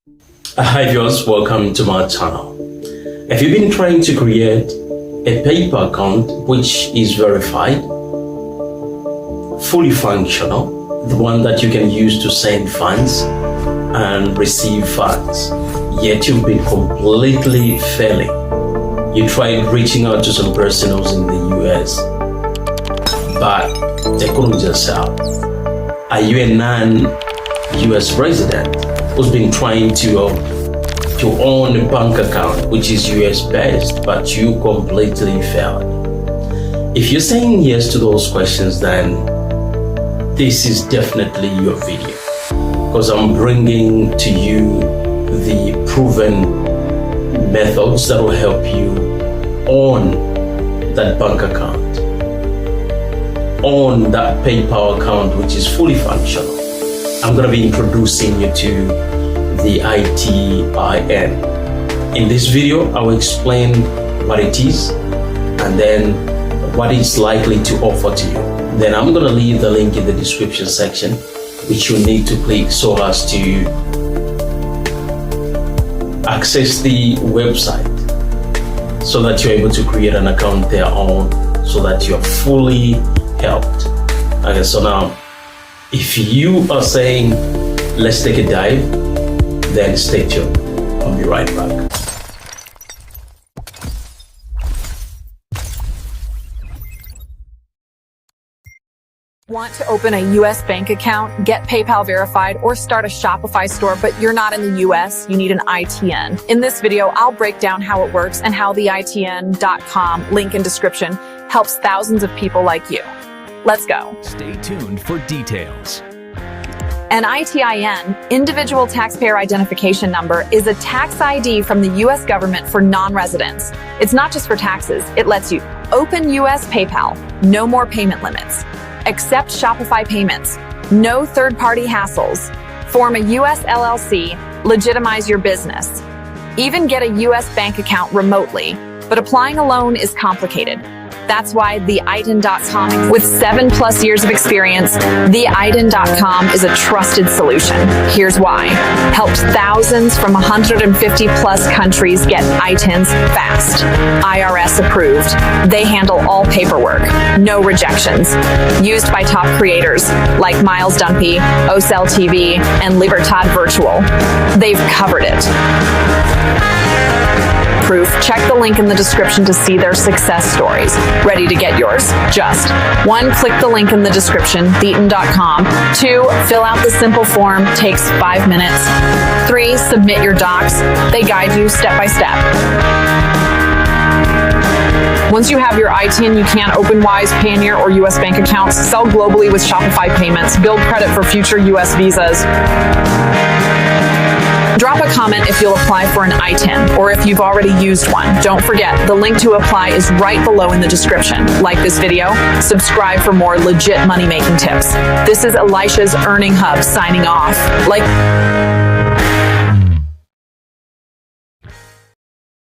Hi viewers, welcome to my channel. Have you been trying to create a PayPal account which is verified, fully functional, the one that you can use to send funds and receive funds, yet you've been completely failing? You tried reaching out to some person who's in the US, but they couldn't just help. Are you a non-US resident who's been trying to own a bank account which is US based, but you completely failed? If you're saying yes to those questions, then this is definitely your video, because I'm bringing to you the proven methods that will help you own that bank account, own that PayPal account which is fully functional. I'm going to be introducing you to the ITIN. In this video, I will explain what it is and then what it's likely to offer to you. Then I'm going to leave the link in the description section, which you need to click so as to access the website so that you're able to create an account there on, so that you're fully helped. Okay, so now, if you are saying, let's take a dive, then stay tuned. I'll be right back. Want to open a US bank account, get PayPal verified, or start a Shopify store, but you're not in the US? You need an ITN. In this video, I'll break down how it works and how the ITN.com, link in description, helps thousands of people like you. Let's go. Stay tuned for details. An ITIN, Individual Taxpayer Identification Number, is a tax ID from the US government for non-residents. It's not just for taxes. It lets you open US PayPal, no more payment limits, accept Shopify payments, no third-party hassles, form a US LLC, legitimize your business, even get a US bank account remotely. But applying a loan is complicated. That's why the ITIN.com, with 7+ years of experience, the ITIN.com is a trusted solution. Here's why. Helped thousands from 150+ countries get ITINs fast. IRS approved. They handle all paperwork. No rejections. Used by top creators like Miles Dumpy, Ocel TV, and Libertad Virtual. They've covered it. Proof. Check the link in the description to see their success stories. Ready to get yours? Just 1. Click the link in the description, theitin.com. 2. Fill out the simple form, takes 5 minutes. 3. Submit your docs. They guide you step by step. Once you have your ITIN, you can open Wise, Payoneer, or US bank accounts, sell globally with Shopify payments, build credit for future US visas. Drop a comment if you'll apply for an ITIN, or if you've already used one. Don't forget, the link to apply is right below in the description. Like this video, subscribe for more legit money-making tips. This is Elisha's Earning Hub signing off.